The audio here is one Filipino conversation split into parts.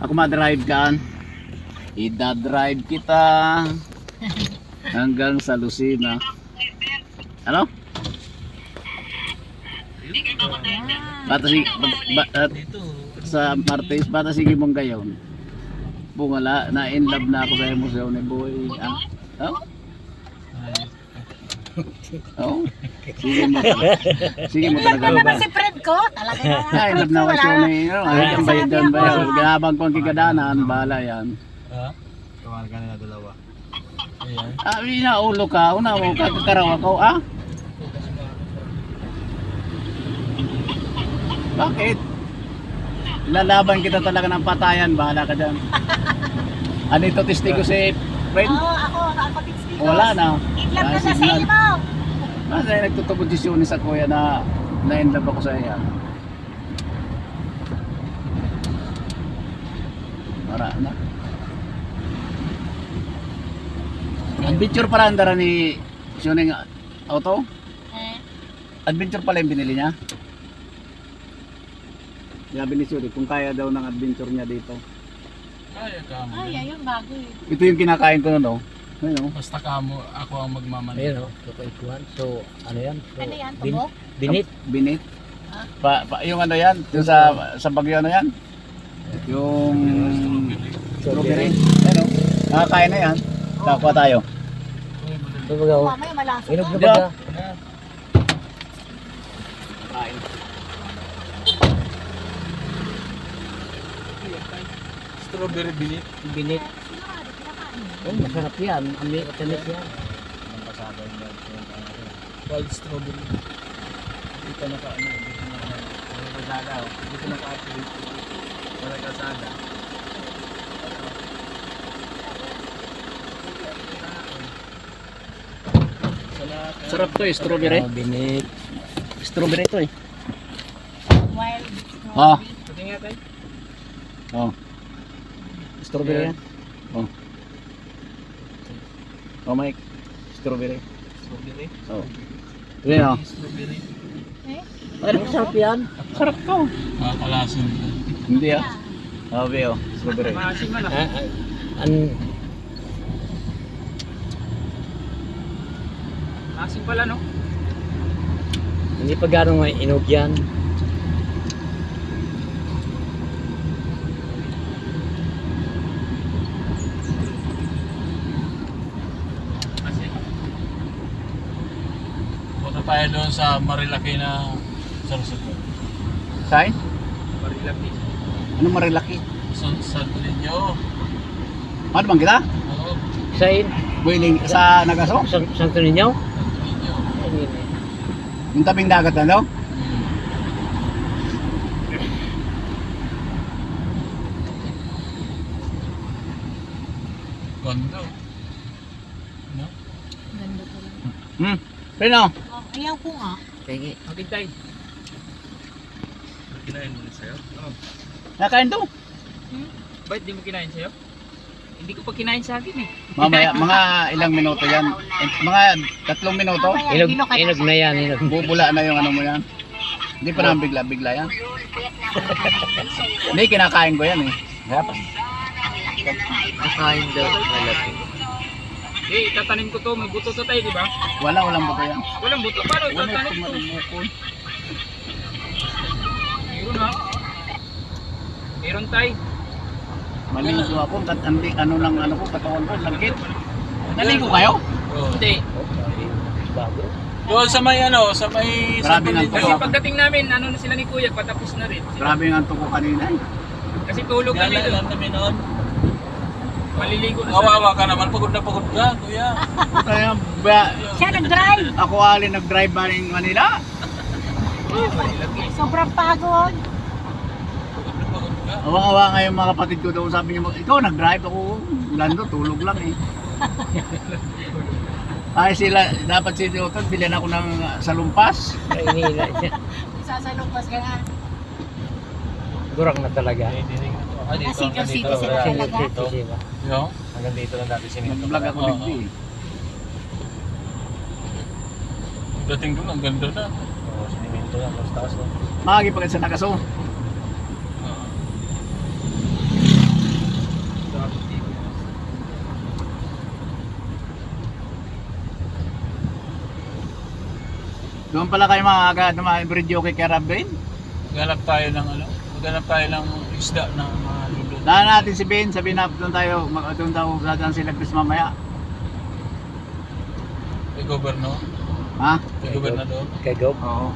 Ako ma-drive kan. Ida-drive kita hanggang sa Lucena. Ano? Bata si sa Martes bata sige mong gayon. Bungala na in love na ako sa museo ni Boy. Oh? Oh? Sige mo Ilan talaga ko naman ba? si friend ko. Talaga na. Ay, love na ako siya ni. Ay, ang bayad dyan ba? Ginabang ko ang kigadanan, bahala yan. Ha? Kamar ka na dalawa. Ayan. Ah, inaulo ka. Una mo kakaraw ako, ah? Bakit? Lalaban kita talaga ng patayan, bahala ka dyan. Ano ito, testigo si friend? Oo, ako tigstigos. Wala na. In love na siya sa iyo mo. Kasi nagtutupodisyon sa kuya na in love ako sa iya. Para na. Adventure pala ang dara ni Sioning auto? Eh, Adventure pala yung binili niya? Sabi ni Sioning kung kaya daw ng adventure niya dito. Kaya ka mo. ay, ayun, bago eh. Ito yung kinakain ko no? Ayun, no? Basta ka mo, ako ang magmamaneho. Ayan o, kapaikuan. So, ano yan? So, Ano yan, tubo? Binit. Binit. Ah. Yung ano yan? Yung sa Bagyo ano yan? Yung strawberry. Ano? Nakakain na yan. Kakuha tayo. So, baga o. Mamaya malasa Inog na to. baga. Kain. Strawberry binit. Binit. Sigurado, kinakain. Oh, masarap yan. Ami, matamis yan. Ang pasada yung wild strawberry. Dito na ka, ano, dito na ka. Ang pasada, dito na ka. Wala kasada. Sarap to eh, strawberry. Oh, binit. Strawberry to eh. Wild Ah. strawberry. Pati nga tayo. Oh. Strawberry yan. Oh. Oh, Mike. Strawberry. Strawberry. Oh. Yan oh. Strawberry. Eh, Ano, masarap yan? Sarap to. Kalasin. Hindi ah. Sabi oh, strawberry. Maasim na lang. Maasim pala, no? Hindi pa gano'ng may inog yan. Maasim. Punta tayo doon sa Marilaki na Sarasot. Kain? Marilaki. Ano marilaki? Sa Tulinyo. Ano bang kita? Oo, Sain, Builing sa Nagaso? Santo Niño? sa Tulinyo. Ayun yun eh. Yung tabing dagat na daw? Gondo. No? ganda talaga. Pino? Oh, ayaw ko nga. Kaya Akin tayo. Kinain mo sa'yo? Oo. Nakain to? Ba't di mo kinain sa'yo? Hindi ko pa kinain sa akin eh. Mamaya, mga ilang minuto yan. Mga 3 minuto. inog, inog na yan, inog. Bubula na yung ano mo yan. Hindi pa naman bigla-bigla yan. Hindi, kinakain ko yan eh. Dapat. Makain daw. Malaki. Eh, tatanim ko to. May buto to tayo, di ba? Walang buto yan. Walang buto. Paano Wala tatanim ito ko? marimukol. Meron ha? Meron tayo. Maligo ako. Ano lang ano ko, katawan ko, langkit. Naligo kayo? Hindi. Bago. Doon sa may ano, sa may... Grabe nga to. Kasi pagdating namin, ano na sila ni Kuya, patapos na rin. Grabe nga ko kanina eh. Kasi tulog kami doon. kami noon. Maliligo na Kawawa ka naman, pagod na pagod ka, kuya. Kaya ba, Siya nag-drive. ako alin nag-drive ba rin Manila? Sobrang pagod. Pagod na pagod ka. Awa-awa nga yung mga kapatid ko doon. Sabi niya, ikaw nag-drive ako. Lando, tulog lang eh. Ay sila, dapat si Tioton, bilhan ako ng salumpas. Ay, inihila siya. Sasalumpas ka nga. Gurang na talaga. City sila Kasi talaga. dito siya. No? Hanggang dito lang dati sinito. Nag-vlog ako digdi eh. Dating doon, ang ganda na. Oo, sinimento lang. Mas taas no? Makakipagad sa Nagaso. Doon pala kayo mga video kay Karabin. Maghanap tayo ng ano? Maghanap tayo ng isda na mga lulot. Daan natin si Ben, sabihin na doon tayo, doon daw dadaan sila Chris mamaya. Kay Governor. Ha? Kay Gobernador. Kay Gob. Oo.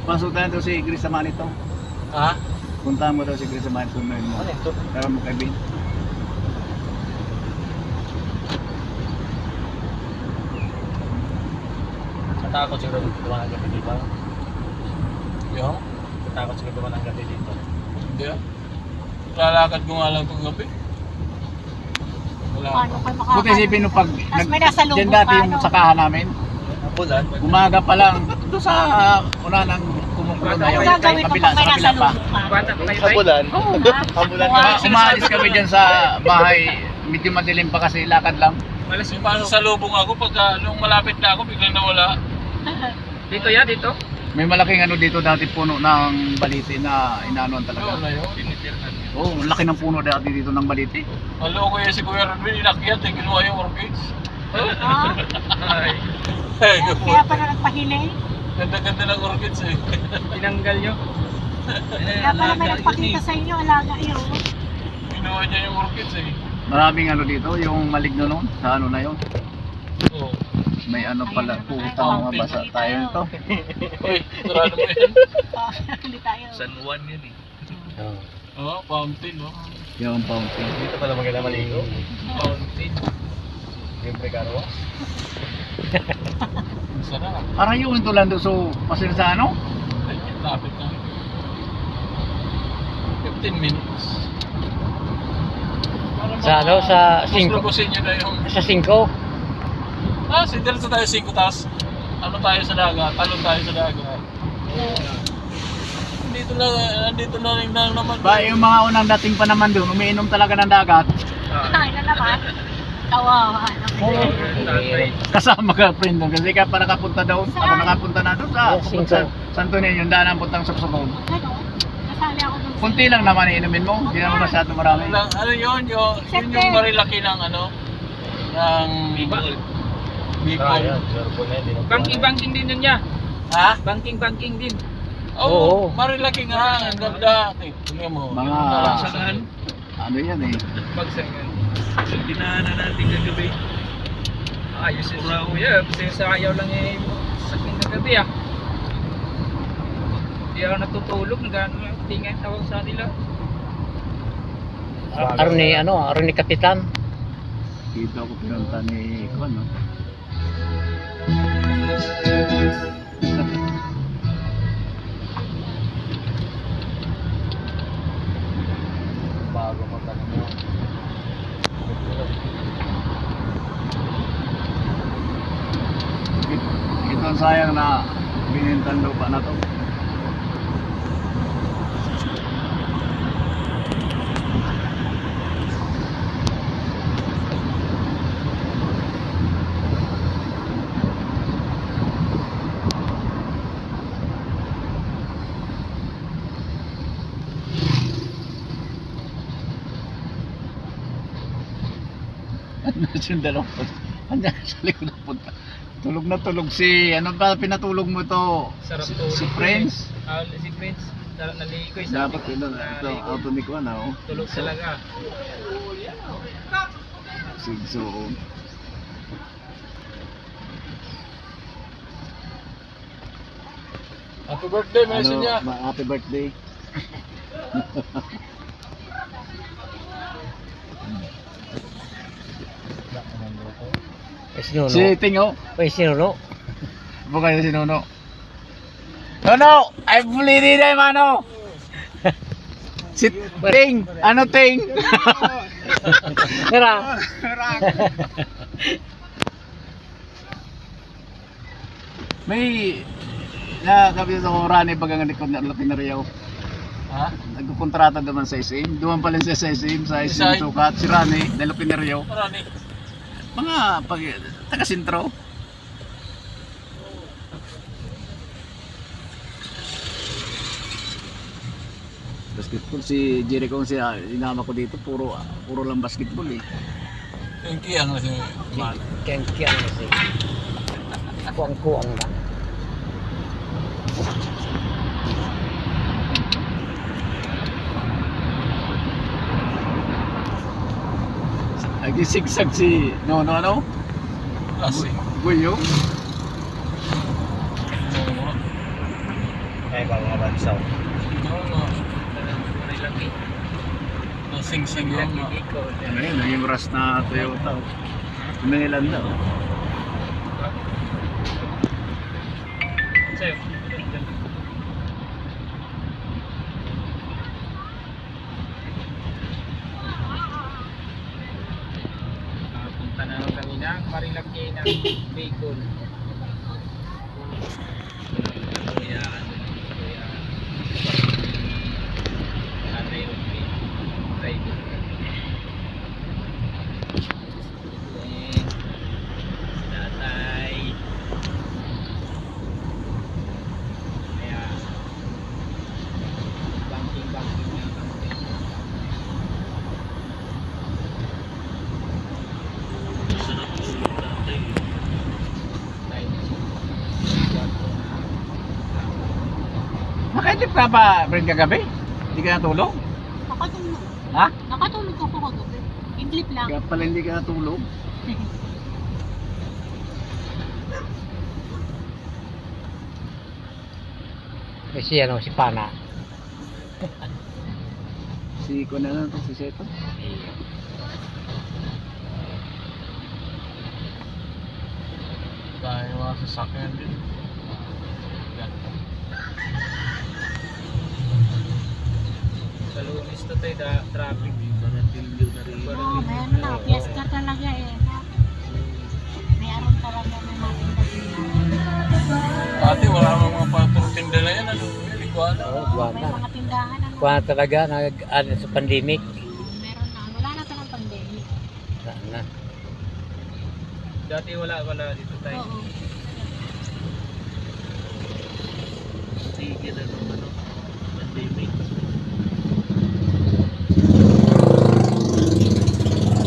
Pasok tayo daw si Chris sa Manito. Ha? Puntahan mo daw si Chris sa Manito. Ano ito? Tara mo kay Ben. Natakot siguro dumaan ang gabi dito. Yung? Natakot siguro dumaan ang gabi dito. Hindi ah. Lalakad ko nga lang itong gabi. Wala. Paano kayo makakano? Buti isipin nung pag Tas may nasa lubong dyan dati ka, yung ano? sakahan namin. Bulan. Umaga pa lang, doon sa una ng kumukulo na Ano yun. gagawin mo pag may nasa pa. lubong ka? Bulan. Oo nga. Ambulan Oo, Umalis kami dyan sa bahay, medyo madilim pa kasi lakad lang. Yung paano sa lubong ako, pagka nung malapit na ako, biglang nawala. Dito yan, dito. May malaking ano dito dati puno ng baliti na inaanuan Ano talaga. na yun? Oo, oh, laki ng puno dati dito ng baliti. Maloko yan si Kuya Rodwin, inakyat eh, kinuha yung orchids. Ah, Ay, kaya pala nagpahiling. ganda-ganda ng orchids eh. Tinanggal nyo. Kaya pala may nagpakita sa inyo, alaga yun. Kinuha niya yung orchids eh. Maraming ano dito, yung maligno noon, sa ano na yun. Oo. May ano pala, putang mga basa tayo nito. Uy, sarado mo yan. Hindi tayo. San Juan yun eh. Oo, fountain no. Yung fountain. Dito pala maganda maligo. Fountain. Siyempre karo. Ang sarap. Parang yung ito lang doon, so pasir sa ano? Ay, lapit na. 15 minutes. Sa ano, sa Mas 5. lubusin nyo na yung... Sa 5. Diretso tayo 5 tas ano tayo sa dagat, talon tayo sa dagat. Nandito na rin na naman. Ba, yung mga unang dating pa naman doon, umiinom talaga ng dagat. Ay, na naman. Kawawa. Kasama ka friend doon, kasi ka pa nakapunta doon. Ako nakapunta na doon sa Santo Niño, yung daan ang puntang Suksukon. Ano? Nasali ako dun. Kunti lang naman inumin mo, hindi naman masyado marami. Ano yun? Yun yung marilaki ng ano? Ng... Bicol. Banking din yun niya. Ha? Banking din. Oo. Marilaki nga. Ang ganda. Tingnan mo. Mga, Saan? ano yan eh. Pagsangan. Dinaanan natin kagabi. Ayos yun. Pura kuya. Kasi sa ayaw lang eh. Sakin kagabi ah. Hindi ako natutulog. Tingin tawag sa nila. Aron ni Kapitan. Dito ako pinunta ni Kwan, no? Bago magkano mo. Ito ang sayang na binintan lupa na to. Yung dalawa. Andiyan sa likod ng punta. Tulog na tulog si, ano ba pinatulog mo to? Sarap Si tulog. Prince? Si Prince. Naligoy Dapat ito, auto ni Kwan, oh. Tulog talaga. Sigso. Happy birthday, Messi niya. Happy birthday. Sinuno. Si Tingo. Sinuno. Bukan si Nuno. Nuno! Ay bulili na yung mano! Si Ting! Ano Ting? Tara. May nakakabit sa Rani bagang likod na Lapinariyaw. Ha? Nagkukontrata naman sa SM. Duman pala sa SM, sa SM Isay. Sukat. Si Rani, dahil Lapinariyaw. Marami. Mga taga-sintro. Basketball si Jericho siya inama ko dito puro lang basketball eh. Yung kiyang na si Man. Keng-keng na siya. Kuang-kuang ba? Nagisigsag si ano? Kasi. Guyo. Ay, mga bansaw. Oo nga. Nasing-sing yan nga. Ano yun, naging rush na Toyota. Tumingilan daw. Sa'yo. Punta na lang kanina, Marilaki ng Bicol. Kuya, Tatay Rupi, driver. Tatay. Kaya, banking na banking. Nakaintip ka pa, friend, kagabi? Hindi ka natulog? Nakatulog. Ha? Nakatulog ako kagabi. Idlip lang. Kaya pala hindi ka natulog. Kasi ano, si Pana. Si ko na lang to, si Seto. Dahil mga sasakyan din. Yan. Sa Lunes to tayo, traffic. Oo, may ano na. Fiesta talaga eh. May aron talaga na natin Ate, wala namang mga paturutinda na yan. Ano? Hindi ko alam. Oo, May buwan na. mga tindahan ano. Kuha na talaga, ano sa pandemic. Meron na. Wala na talagang pandemic. Saan na? Dati wala dito tayo. Oo. Sige na naman, pandemic.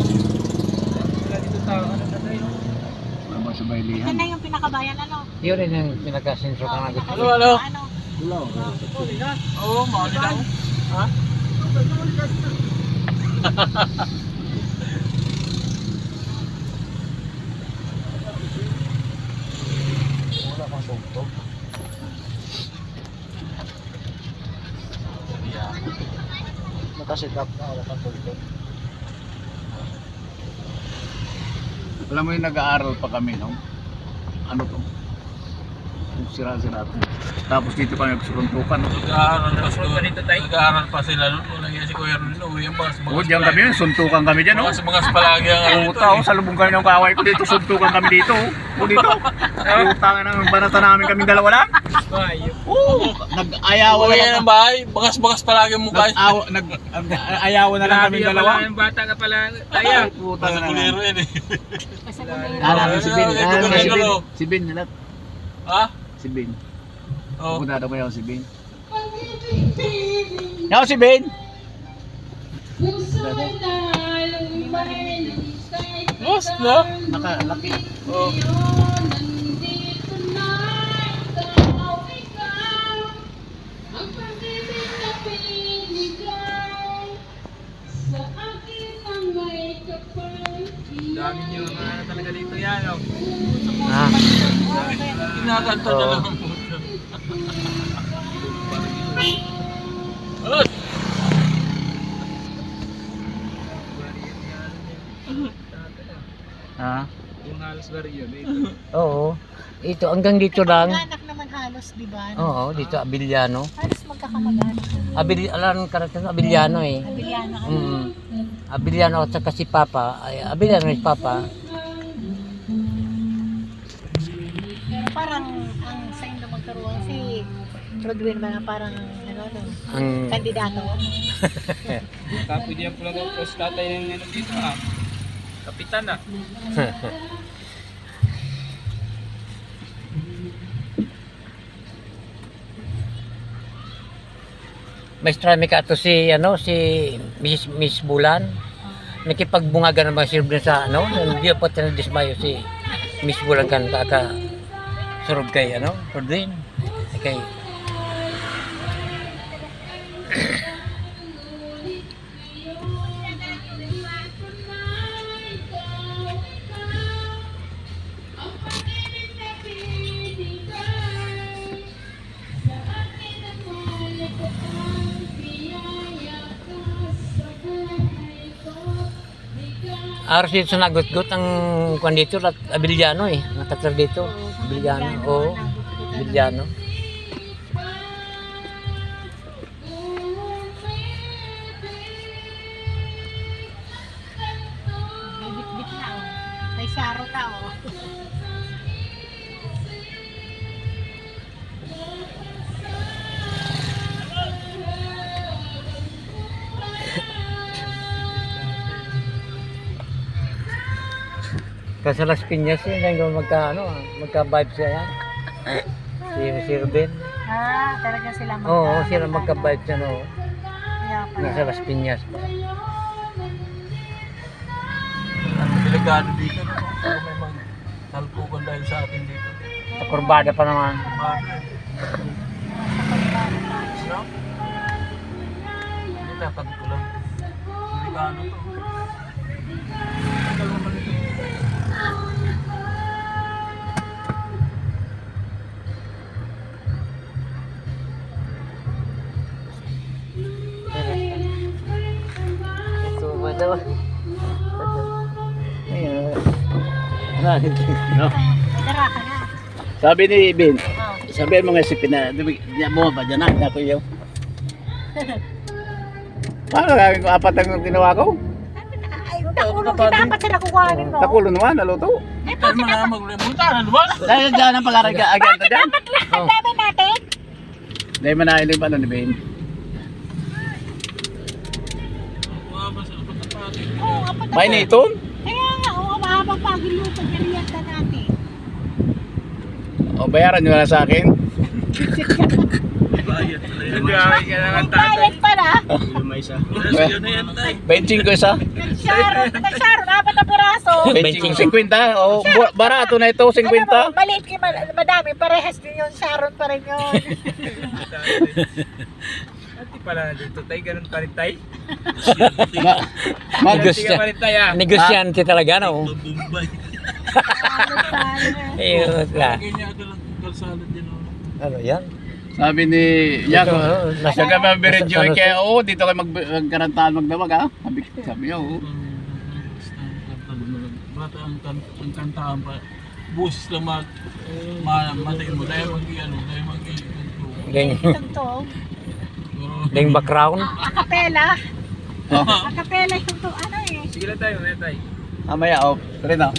Wala dito tao, ano na tayo? Mabang sa Ito bailihan. na yung pinakabayan ano. Yun rin yung pinagkasensro ka na gusto. Ano? Ano? Wala. Oo, mahal lang. Ha? Wala kang tugtog. Yeah. Nakasit up na, wala kang tulog. Alam mo yung nag-aaral pa kami, no? Ano to? Kung sira-sira to. Tapos dito kami nagsusuntukan. Nag-aaral pa Nag-aaral pa dito tayo. Nag-aaral pa sila nun. Walang yan si Kuya Rulo. Yung Oo, diyan kami yun. Suntukan kami dyan, no? Mga palagi ang ano Oo, tao. Salubong kami ng kaway ko dito. Suntukan kami dito. O dito. Utangin ng banata namin kaming dalawa lang. Bayo. Oo. Nag-ayawan Uwi na yan lang. ng bahay. Bagas-bagas palagi ang mukha. Nag-ayawan na lang kaming dalawa. Yung bata ka pala tayo. Putang Nasa na kuliro lang. yan eh. Kasi kung Namin si Ben. Ito Si na Ben. siguro. Si Ben na lahat. Ha? Si Ben. Oo. Pupunta ko yun si Ben. Yaw si Ben. Lost na. Nakalaki. Oo. Dami nyo mga talaga dito yan. Oh. Ah, Kinakanta na lang ang puto. Alot! Ha? Yung halos baryo dito. oo. Ito, hanggang dito lang. Anak naman halos, di ba? Oo, dito, Abiliano. Halos magkakamag-anak. Alam karating Abiliano eh. Abiliana ka. Abiliano at saka si Papa. Ay, Abiliano si Papa. Pero parang ang sign na magkaroon si Rodwin ba parang ano, Ang kandidato. Tapos diyan po lang ako post tatay ng ano dito ah. Kapitan ah. Maestra may kato si Miss Bulan. Nakipagbungaga naman si Ruben sa hindi pa tinadismayo si Miss Bulan kan kaka surog kay Rodwin. Kay Aros dito sa Nagutgut ang kwan dito, Abiliano eh. Nakatira dito. Abiliano, oo. Abiliano. May bit-bit na oh. May saro na oh. Kasi Las Piñas yun, hanggang magka-vibe siya yan. Si Ruben. Ah, talaga sila Oo, sila magka-vibe siya, no. Kaya pala. Nasa Las Piñas pa. Delikado dito. No? Kung may magtalpukan dahil sa atin dito. Kurbada pa naman. No? Hindi tatabi ko lang. Delikado to. Tagal naman ito. Ito ba daw? Ayun. No? Dara ka na. Sabi ni Ben, Oh. sabihin mo nga si Pina, di mo ba dyan na, kuya? Paano gagawin ko apat ang ginawa ko? Ay, takulong kita. Dapat sila kukuhanin mo. Takulo naman, naluto. Eh, Tayo mo na maglemunta. Ano ba? Dahil dyan ang pag-aral ka agad na dyan. ang dami natin. Dahil manahilig pa ni Ben. Oo, apat na. Painiton? Kaya nga, oo, mahabang pagiluto niya riyata natin. O bayaran nyo na sa akin. May bayad pala. Benching ko isa. Nagsaro, apat na piraso. Benching 50. O barato na ito, 50. Alam mo, maliit kayo, madami, parehas din yun, Sharon pa rin yun. Ati pala dito tay, ganun pa rin tay. Negosyante talaga, no? Ayun lang. Ganyan agad lang kalsada din. Ano yan? Sabi ni Yago, Nasa- nasa kami biredyo, nasa- kaya oo, dito kayo magkarantahan magdamag ha. Sabi niya, oo. Bata ang kantahan pa. Busis lang matiin mo. Dahil dahil Ding, Tugtog. ding background. Akapela. Oh, Akapela yung to, ano eh. Sige lang tayo, may tay. mamaya, oh, rin oh.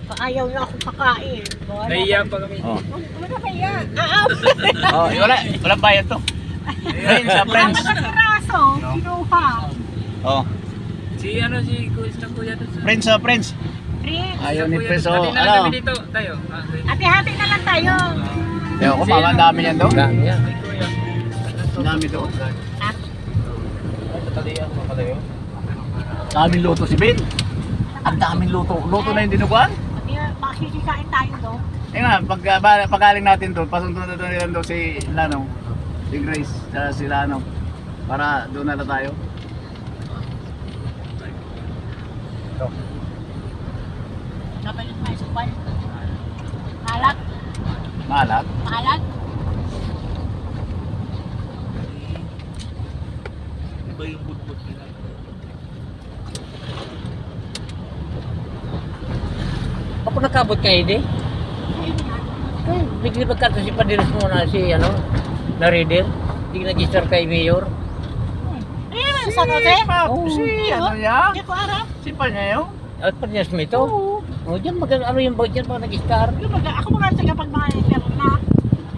Ayaw niya akong kakain. Naiiyak pa kami. Oh, Ano ba yan? oh walang bayad to. Friends, sa friends. Apat na piraso, kinuha. Oh, Si kuya sa kuya doon sa. friends, sa friends. Friends. Ayaw ni Kuya Friends, doon. oh, Ati na lang kami ano. dito, tayo. Hati-hati na lang tayo. Ewan ko, mga dami yan doon. Dami yan. Kuya. Dami doon. At Daming luto si Ben. Ang daming luto. Luto na yung dinuguan. makikikain tayo doon. Eh nga, pagaling natin doon, pasunod na doon doon si Lano, si Grace, si Lano, para doon na tayo. Napalit tayo sa kwan. Malat. Malat. Malat. Iba yung budbud nila. Ako nakabot kayo, di? Bigli magkato si Padiris mo na si, na reader. Hindi nag-register kay Mayor. Eh, San Jose? Si ano niya? Hindi ko aram. Si Panyayo? At Padiris mo ito? O, dyan, ano yung budget mga nag-star? Ako mga tagapag mga letter na.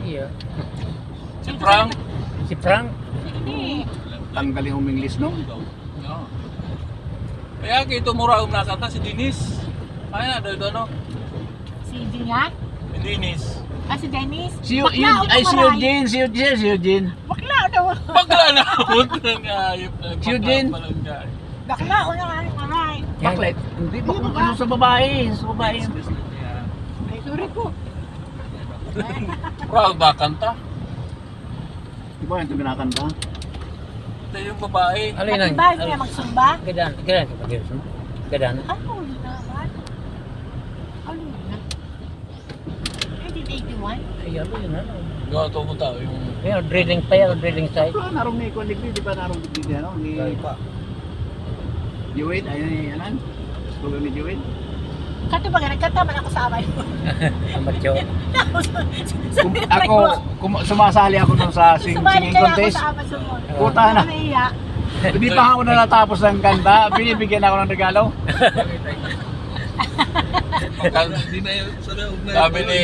Iya. Si Frank. Si Frank. Hindi. Tanggalin yung English no? Yeah. Kaya kito mura nakata si Dennis. Ay na ano? Si Dinya? Si Dennis. Ah, si Dennis? Si Bakla, Eugene, si Eugene. Bakla, daw. Pagla na ako ng ayop na. Si Eugene. Bakla, una nga yung maray. Bakit? Hindi ba kung ano sa babae? Sa babae. Ay, sorry po. Proud ba kanta? Di ba yung kinakanta? Ito yung babae. Ano yun ang? Ba, hindi na magsumba? Gadan si Padiris mo. Gadan. Ano yun naman? Ano yun na? 1981? Ay, ano yun, ano? Gawa to mo tao yung Ayun, drilling pa yan, drilling site. Ito, narong ni Kuligli, di ba narong ni ano? Ni Wade, ayun, ayan. school ni Joel. Kato ba nga, nagkanta man ako sa amay mo. Amatyo. Tapos, sabi na Ako, sumasali ako dun sa singing sumali kaya ako contest. sa amay mo. Puta na. Naiiyak. Hindi pa ako na natapos ng kanta. Binibigyan ako ng regalo. Sabi ni